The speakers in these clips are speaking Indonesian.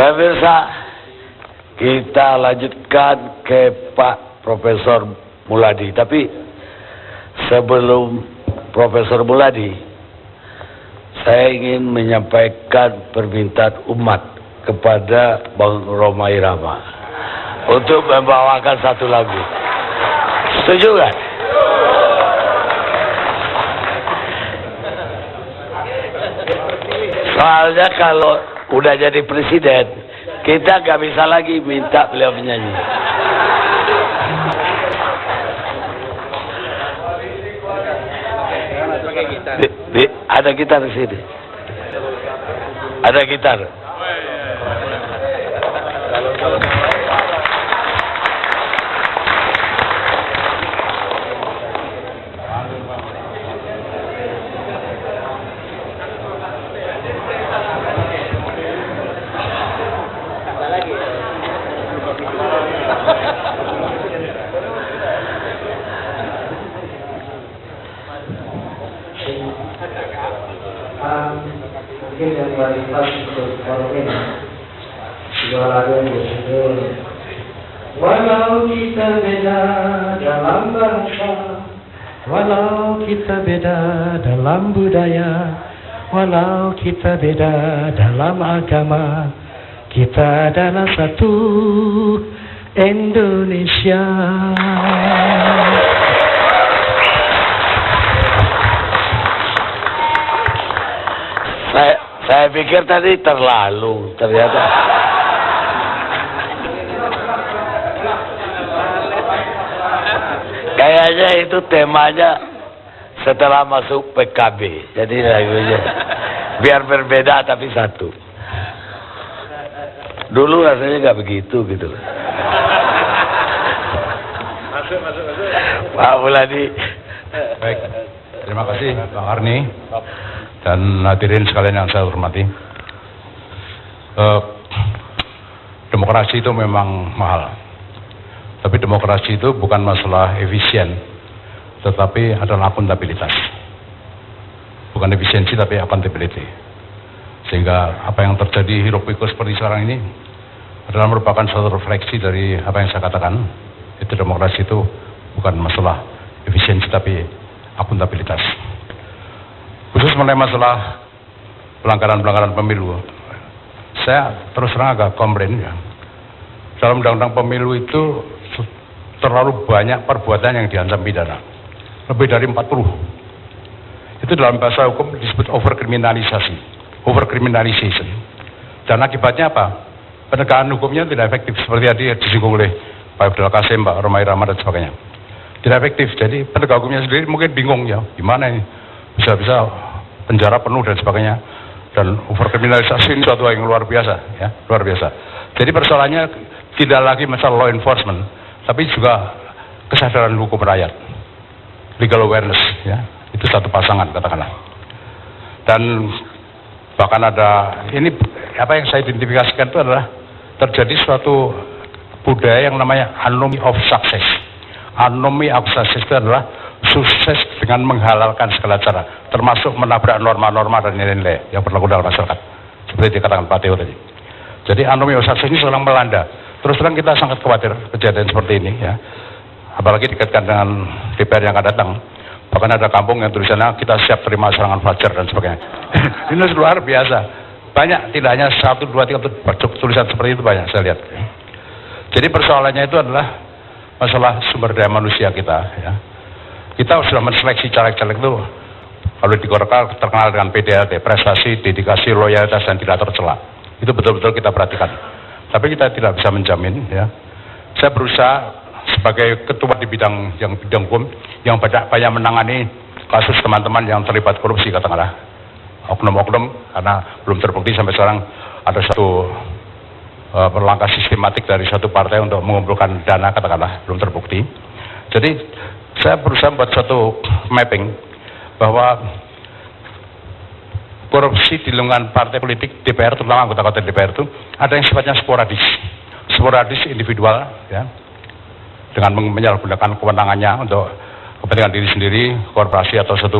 Pemirsa, kita lanjutkan ke Pak Profesor Muladi. Tapi sebelum Profesor Muladi, saya ingin menyampaikan permintaan umat kepada Bang Rhoma Irama untuk membawakan satu lagu. Setuju kan? Soalnya kalau udah jadi presiden, kita gak bisa lagi minta beliau menyanyi. Ada gitar di sini. Ada gitar. Mungkin yang paling pas untuk forum ini sebuah lagu yang berjudul Walau kita beda dalam bahasa, walau kita beda dalam budaya, walau kita beda dalam agama, kita adalah satu Indonesia. Saya pikir tadi terlalu, ternyata. Kayaknya itu temanya setelah masuk PKB. Jadi lagunya biar berbeda tapi satu. Dulu rasanya nggak begitu gitu. Masuk. Pak Muladi. Baik, terima kasih Bang Arni dan hadirin sekalian yang saya hormati. Demokrasi itu memang mahal, tapi demokrasi itu bukan masalah efisien, tetapi adalah akuntabilitas. Bukan efisiensi tapi accountability. Sehingga apa yang terjadi hiruk pikuk seperti sekarang ini adalah merupakan suatu refleksi dari apa yang saya katakan. Itu demokrasi itu bukan masalah efisiensi tapi akuntabilitas. Khusus mengenai masalah pelanggaran pemilu, saya terus terang agak komplain ya. Dalam undang-undang pemilu itu terlalu banyak perbuatan yang diancam pidana, lebih dari 40. Itu dalam bahasa hukum disebut overcriminalization. Dan akibatnya apa? Penegakan hukumnya tidak efektif seperti tadi disinggung oleh Pak Abdul Qasim, Pak Rhoma Irama dan sebagainya. Tidak efektif. Jadi penegak hukumnya sendiri mungkin bingung ya, gimana ini bisa penjara penuh dan sebagainya. Dan overkriminalisasi ini suatu yang luar biasa ya, luar biasa. Jadi persoalannya tidak lagi masalah law enforcement, tapi juga kesadaran hukum rakyat, legal awareness ya, itu satu pasangan katakanlah. Dan bahkan ada ini apa yang saya identifikasikan itu adalah terjadi suatu budaya yang namanya anomy of success. Anomy of success itu adalah sukses dengan menghalalkan segala cara, termasuk menabrak norma-norma dan nilai-nilai yang berlaku dalam masyarakat. Seperti dikatakan Pak Teo tadi. Jadi anomy of success ini sedang melanda. Terus terang kita sangat khawatir kejadian seperti ini ya. Apalagi dikaitkan dengan DPR yang akan datang. Bahkan ada kampung yang tulisannya kita siap terima serangan fajar dan sebagainya. Ini luar biasa. Banyak, tidak hanya 1, 2, 3 tulisan seperti itu banyak saya lihat. Jadi persoalannya itu adalah masalah sumber daya manusia kita ya. Kita sudah menseleksi caleg-caleg itu kalau di Golkar terkenal dengan PDLT, prestasi, dedikasi, loyalitas dan tidak tercela. Itu betul-betul kita perhatikan. Tapi kita tidak bisa menjamin ya. Saya berusaha sebagai ketua di bidang hukum yang banyak menangani kasus teman-teman yang terlibat korupsi katakanlah oknum-oknum, karena belum terbukti sampai sekarang ada satu langkah sistematik dari satu partai untuk mengumpulkan dana katakanlah belum terbukti. Jadi saya berusaha membuat suatu mapping bahwa korupsi di lingkungan partai politik DPR, terutama anggota DPR itu ada yang sifatnya sporadis individual ya, dengan menyalahgunakan kewenangannya untuk kepentingan diri sendiri, korporasi atau satu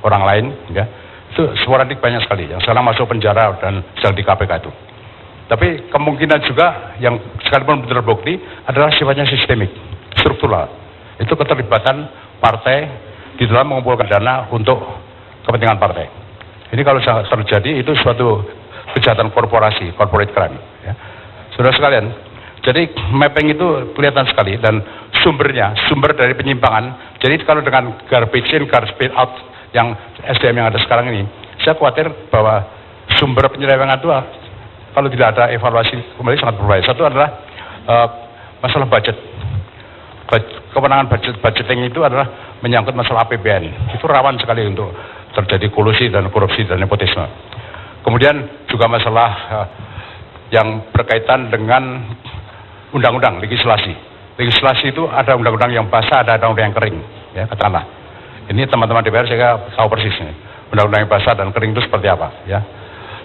orang lain ya. Itu sporadik banyak sekali yang sekarang masuk penjara dan sedang di KPK itu. Tapi kemungkinan juga yang sekalipun terbukti adalah sifatnya sistemik, struktural. Itu keterlibatan partai di dalam mengumpulkan dana untuk kepentingan partai. Ini kalau terjadi itu suatu kejahatan korporasi, corporate crime. Ya. Saudara sekalian, jadi mapping itu kelihatan sekali dan sumber dari penyimpangan. Jadi kalau dengan garbage in, garbage out yang SDM yang ada sekarang ini, saya khawatir bahwa sumber penyelewengan itu kalau tidak ada evaluasi kembali sangat berbahaya. Satu adalah masalah budget. Kewenangan budgeting itu adalah menyangkut masalah APBN. Itu rawan sekali untuk terjadi kolusi dan korupsi dan nepotisme. Kemudian juga masalah yang berkaitan dengan undang-undang, legislasi. Legislasi itu ada undang-undang yang basah, ada undang-undang yang kering. Ya, katakanlah. Ini teman-teman DPR saya tahu persis nih. Undang-undang yang basah dan kering itu seperti apa. Ya.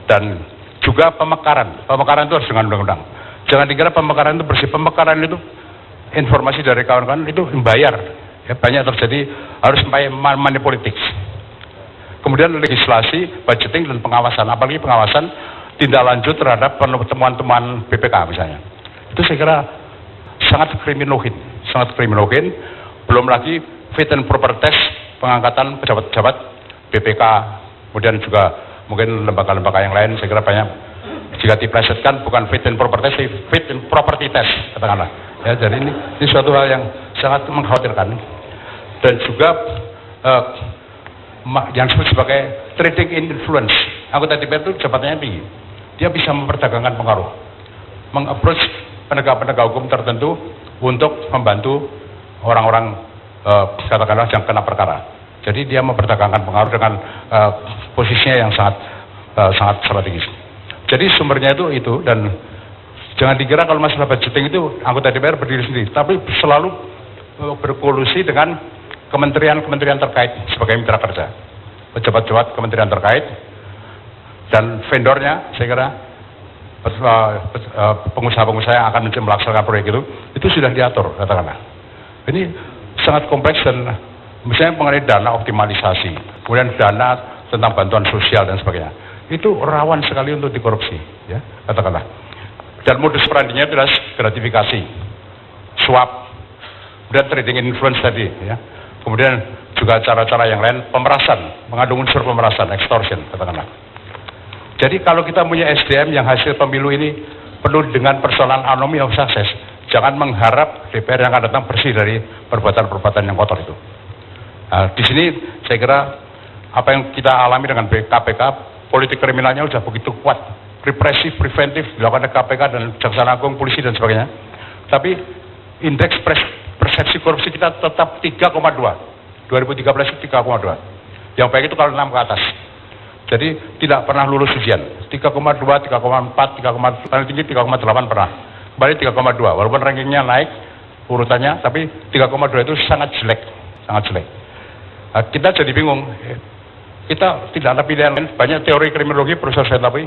Dan juga pemekaran. Pemekaran itu harus dengan undang-undang. Jangan dikira pemekaran itu bersih. Pemekaran itu informasi dari kawan-kawan itu membayar. Ya, banyak terjadi harus money politics. Kemudian legislasi, budgeting dan pengawasan. Apalagi pengawasan tindak lanjut terhadap temuan-temuan BPK misalnya. Itu saya kira sangat kriminogen. Sangat kriminogen. Belum lagi fit and proper test pengangkatan pejabat-pejabat BPK. Kemudian juga mungkin lembaga-lembaga yang lain saya kira banyak jika diplesetkan bukan fit and proper test, fit and property test katakanlah. Ya, jadi ini suatu hal yang sangat mengkhawatirkan dan juga yang disebut sebagai trading in influence. Anggota DPR itu jabatannya tinggi, dia bisa memperdagangkan pengaruh, mengapproach penegak-penegak hukum tertentu untuk membantu orang-orang katakanlah yang kena perkara. Jadi dia memperdagangkan pengaruh dengan posisinya yang sangat strategis. Jadi sumbernya itu dan jangan dikira kalau masalah budgeting itu anggota DPR berdiri sendiri, tapi selalu berkolusi dengan kementerian-kementerian terkait sebagai mitra kerja, pejabat-pejabat kementerian terkait dan vendornya saya kira pengusaha-pengusaha yang akan melaksanakan proyek itu sudah diatur katakanlah. Ini sangat kompleks dan misalnya mengenai dana optimalisasi, kemudian dana tentang bantuan sosial dan sebagainya, itu rawan sekali untuk dikorupsi, ya katakanlah. Dan modus operandinya adalah gratifikasi, suap, dan trading influence tadi, ya. Kemudian juga cara-cara yang lain, pemerasan, mengandung unsur pemerasan, extortion, katakanlah. Jadi kalau kita punya SDM yang hasil pemilu ini penuh dengan persoalan anomi of success, jangan mengharap DPR yang akan datang bersih dari perbuatan-perbuatan yang kotor itu. Nah, di sini saya kira apa yang kita alami dengan KPK, politik kriminalnya sudah begitu kuat, represif, preventif dilakukan oleh KPK dan Kejaksaan Agung, polisi dan sebagainya. Tapi indeks persepsi korupsi kita tetap 3,2. 2013 itu 3,2. Yang baik itu kalau 6 ke atas. Jadi tidak pernah lulus ujian. 3,2, 3,4, 3,3, paling tinggi 3,8 pernah. Kembali 3,2. Walaupun rankingnya naik urutannya, tapi 3,2 itu sangat jelek, sangat jelek. Nah, kita jadi bingung. Kita tidak ada pilihan lain. Banyak teori kriminologi, Profesor saya tapi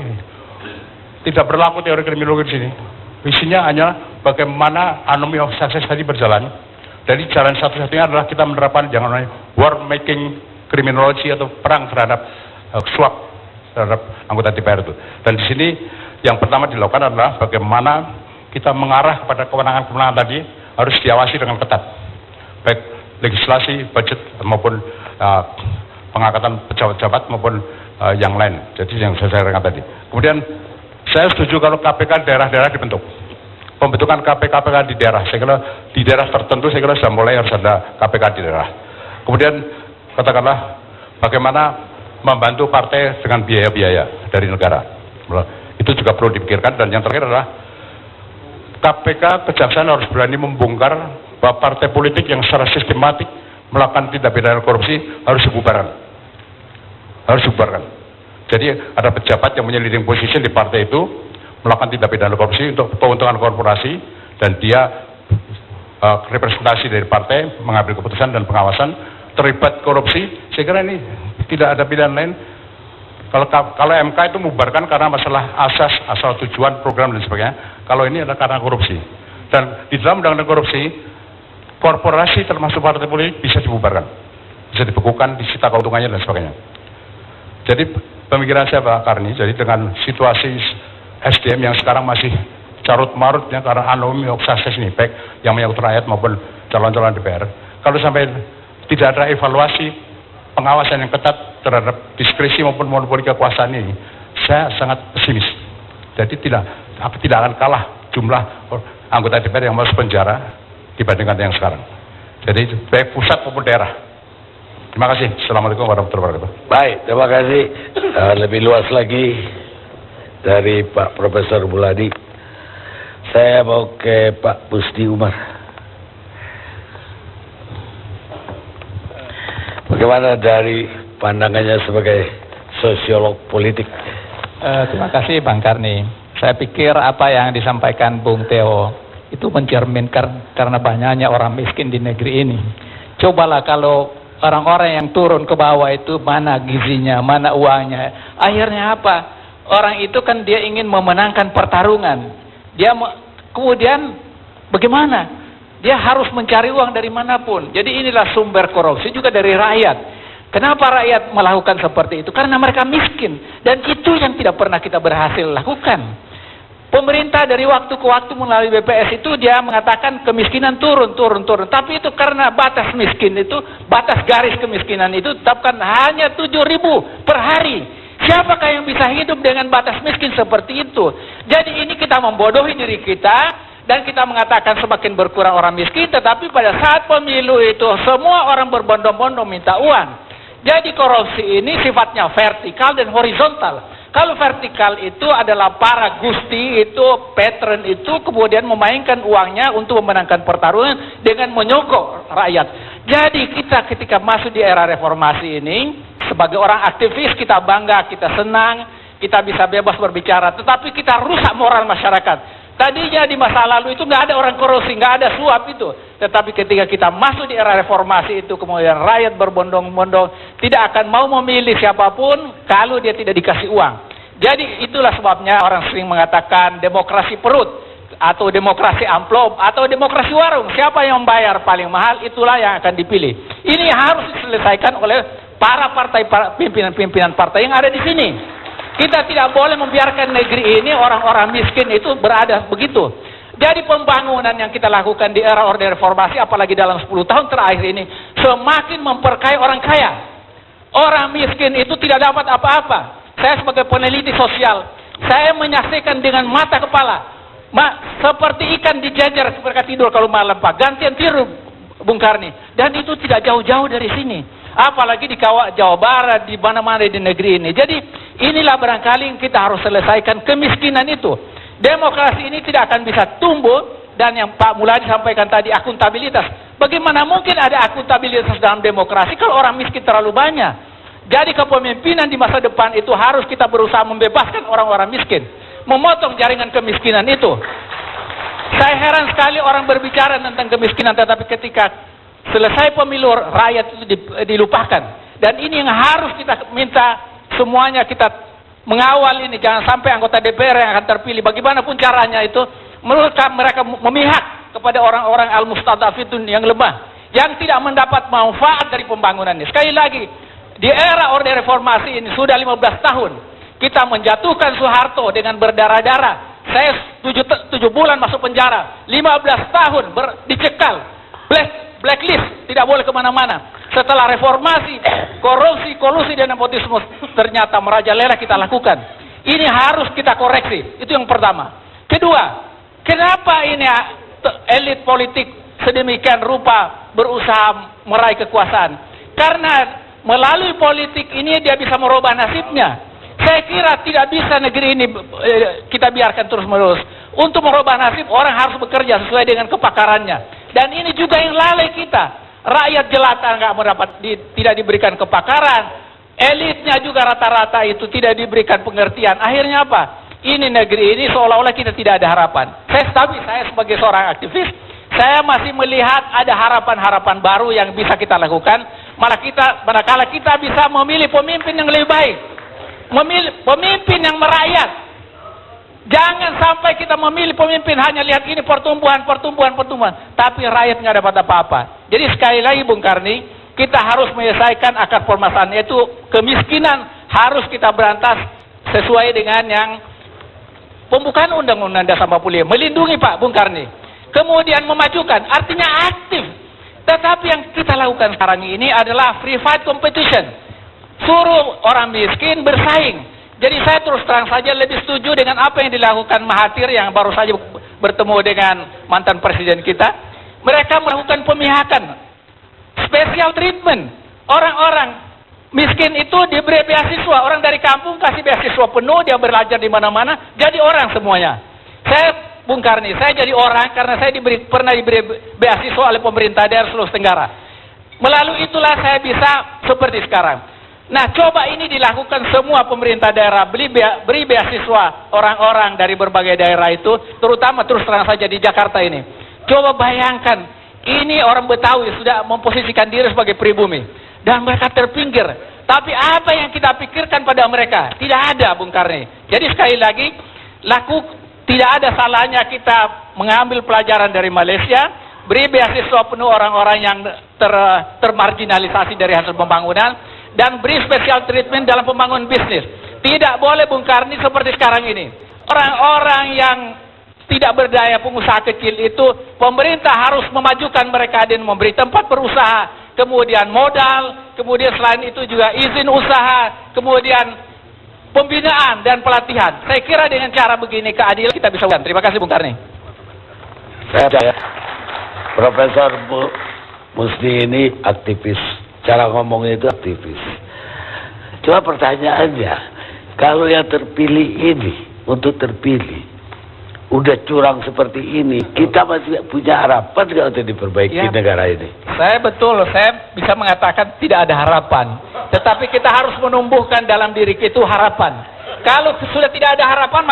tidak berlaku teori kriminologi di sini. Isinya hanya bagaimana anomi of success tadi berjalan. Jadi jalan satu-satunya adalah kita menerapkan yang namanya war making criminology atau perang terhadap suap terhadap anggota DPR itu. Dan di sini yang pertama dilakukan adalah bagaimana kita mengarah kepada kewenangan-kewenangan tadi harus diawasi dengan ketat. Baik legislasi, budget maupun pengangkatan pejabat-pejabat maupun yang lain. Jadi yang saya sampaikan tadi. Kemudian saya setuju kalau KPK daerah-daerah dibentuk. Pembentukan KPK di daerah, saya kira di daerah tertentu saya kira sudah mulai harus ada KPK di daerah. Kemudian katakanlah bagaimana membantu partai dengan biaya-biaya dari negara. Itu juga perlu dipikirkan dan yang terakhir adalah KPK, Kejaksaan harus berani membongkar bahwa partai politik yang secara sistematik melakukan tindak pidana korupsi harus dibubarkan. Harus dibubarkan. Jadi ada pejabat yang punya leading position di partai itu melakukan tindak pidana korupsi untuk keuntungan korporasi dan dia representasi dari partai mengambil keputusan dan pengawasan terlibat korupsi. Saya kira ini tidak ada pilihan lain. Kalau MK itu membubarkan karena masalah asal tujuan program dan sebagainya. Kalau ini adalah karena korupsi. Dan di dalam undang-undang korupsi, korporasi termasuk partai politik bisa dibubarkan, bisa dibekukan, disita keuntungannya dan sebagainya. Jadi pemikiran saya Pak Karni, jadi dengan situasi SDM yang sekarang masih carut marutnya karena anomi sukses nih, baik yang menyangkut rakyat maupun calon-calon DPR. Kalau sampai tidak ada evaluasi pengawasan yang ketat terhadap diskresi maupun monopoli kekuasaan ini, saya sangat pesimis. Jadi tidak akan kalah jumlah anggota DPR yang masuk penjara dibandingkan yang sekarang. Jadi baik pusat maupun daerah. Terima kasih. Assalamualaikum warahmatullahi wabarakatuh. Baik, terima kasih. Lebih luas lagi dari Pak Profesor Muladi. Saya mau ke Pak Busdi Umar. Bagaimana dari pandangannya sebagai sosiolog politik? Terima kasih Bang Karni. Saya pikir apa yang disampaikan Bung Theo itu mencerminkan karena banyaknya orang miskin di negeri ini. Cobalah kalau orang-orang yang turun ke bawah itu mana gizinya, mana uangnya. Akhirnya apa? Orang itu kan dia ingin memenangkan pertarungan. Kemudian bagaimana? Dia harus mencari uang dari manapun. Jadi inilah sumber korupsi juga dari rakyat. Kenapa rakyat melakukan seperti itu? Karena mereka miskin. Dan itu yang tidak pernah kita berhasil lakukan. Pemerintah dari waktu ke waktu melalui BPS itu dia mengatakan kemiskinan turun. Tapi itu karena batas miskin itu, batas garis kemiskinan itu tetapkan hanya 7.000 per hari. Siapakah yang bisa hidup dengan batas miskin seperti itu? Jadi ini kita membodohi diri kita dan kita mengatakan semakin berkurang orang miskin, tetapi pada saat pemilu itu semua orang berbondong-bondong minta uang. Jadi korupsi ini sifatnya vertikal dan horizontal. Kalau vertikal itu adalah para gusti itu, patron itu kemudian memainkan uangnya untuk memenangkan pertarungan dengan menyogok rakyat. Jadi kita ketika masuk di era reformasi ini, sebagai orang aktivis kita bangga, kita senang, kita bisa bebas berbicara, tetapi kita rusak moral masyarakat. Tadinya di masa lalu itu nggak ada orang korupsi, nggak ada suap itu. Tetapi ketika kita masuk di era reformasi itu, kemudian rakyat berbondong-bondong, tidak akan mau memilih siapapun kalau dia tidak dikasih uang. Jadi itulah sebabnya orang sering mengatakan demokrasi perut, atau demokrasi amplop, atau demokrasi warung. Siapa yang membayar paling mahal, itulah yang akan dipilih. Ini harus diselesaikan oleh para pimpinan partai yang ada di sini. Kita tidak boleh membiarkan negeri ini orang-orang miskin itu berada begitu. Jadi pembangunan yang kita lakukan di era Orde Reformasi, apalagi dalam 10 tahun terakhir ini, semakin memperkaya orang kaya. Orang miskin itu tidak dapat apa-apa. Saya sebagai peneliti sosial, saya menyaksikan dengan mata kepala. Seperti ikan dijajar mereka tidur kalau malam, Pak. Gantian tidur, Bung Karni. Dan itu tidak jauh-jauh dari sini. Apalagi di Jawa Barat, di mana-mana di negeri ini. Jadi inilah barangkali yang kita harus selesaikan kemiskinan itu. Demokrasi ini tidak akan bisa tumbuh. Dan yang Pak Muladi sampaikan tadi, akuntabilitas. Bagaimana mungkin ada akuntabilitas dalam demokrasi kalau orang miskin terlalu banyak? Jadi kepemimpinan di masa depan itu harus kita berusaha membebaskan orang-orang miskin. Memotong jaringan kemiskinan itu. Saya heran sekali orang berbicara tentang kemiskinan, tetapi ketika selesai pemilu rakyat itu dilupakan. Dan ini yang harus kita minta semuanya, kita mengawal ini. Jangan sampai anggota DPR yang akan terpilih, bagaimanapun caranya itu, mereka memihak kepada orang-orang al-mustadafitun yang lemah, yang tidak mendapat manfaat dari pembangunan ini. Sekali lagi, di era Orde Reformasi ini sudah 15 tahun kita menjatuhkan Soeharto dengan berdarah-darah. Saya 7 bulan masuk penjara, 15 tahun dicekal, blacklist, tidak boleh kemana-mana. Setelah reformasi, korupsi, kolusi dan nepotisme ternyata merajalela kita lakukan. Ini harus kita koreksi. Itu yang pertama. Kedua, kenapa ini elit politik sedemikian rupa berusaha meraih kekuasaan? Karena melalui politik ini dia bisa merubah nasibnya. Saya kira tidak bisa negeri ini kita biarkan terus-menerus. Untuk merubah nasib, orang harus bekerja sesuai dengan kepakarannya. Dan ini juga yang lalai kita. Rakyat jelata tidak diberikan kepakaran. Elitnya juga rata-rata itu tidak diberikan pengertian. Akhirnya apa? Ini negeri ini seolah-olah kita tidak ada harapan. Saya sebagai seorang aktivis, saya masih melihat ada harapan-harapan baru yang bisa kita lakukan. Manakala kita bisa memilih pemimpin yang lebih baik. Memilih pemimpin yang merakyat. Jangan sampai kita memilih pemimpin hanya lihat ini pertumbuhan. Tapi rakyat nggak dapat apa-apa. Jadi sekali lagi Bung Karni, kita harus menyelesaikan akar permasalahan, yaitu kemiskinan harus kita berantas sesuai dengan yang pembukaan Undang-Undang Dasar 45, melindungi Pak Bung Karni. Kemudian memajukan, artinya aktif. Tetapi yang kita lakukan sekarang ini adalah free fight competition. Suruh orang miskin bersaing. Jadi saya terus terang saja lebih setuju dengan apa yang dilakukan Mahathir yang baru saja bertemu dengan mantan presiden kita. Mereka melakukan pemihakan, special treatment. Orang-orang miskin itu diberi beasiswa. Orang dari kampung kasih beasiswa penuh, dia belajar di mana-mana, jadi orang semuanya. Saya, Bung Karni, saya jadi orang karena saya pernah diberi beasiswa oleh pemerintah daerah Sulawesi Tenggara. Melalui itulah saya bisa seperti sekarang. Nah, coba ini dilakukan semua pemerintah daerah, beri beasiswa orang-orang dari berbagai daerah itu, terutama terus terang saja di Jakarta ini. Coba bayangkan, ini orang Betawi sudah memposisikan diri sebagai pribumi, dan mereka terpinggir. Tapi apa yang kita pikirkan pada mereka? Tidak ada, Bung Karni. Jadi sekali lagi, tidak ada salahnya kita mengambil pelajaran dari Malaysia, beri beasiswa penuh orang-orang yang termarginalisasi dari hasil pembangunan, dan beri special treatment dalam pembangunan bisnis. Tidak boleh, Bung Karni, seperti sekarang ini. Orang-orang yang tidak berdaya, pengusaha kecil itu, pemerintah harus memajukan mereka dan memberi tempat berusaha, kemudian modal, kemudian selain itu juga izin usaha, kemudian pembinaan dan pelatihan. Saya kira dengan cara begini keadilan kita bisa lakukan. Terima kasih, Bung Karni. Saya Profesor Musni ini aktivis. Cara ngomongnya itu aktivis. Cuma pertanyaannya, kalau yang terpilih ini, untuk terpilih, udah curang seperti ini, kita masih punya harapan nggak untuk diperbaiki negara ini? Saya bisa mengatakan tidak ada harapan. Tetapi kita harus menumbuhkan dalam diri kita harapan. Kalau sudah tidak ada harapan,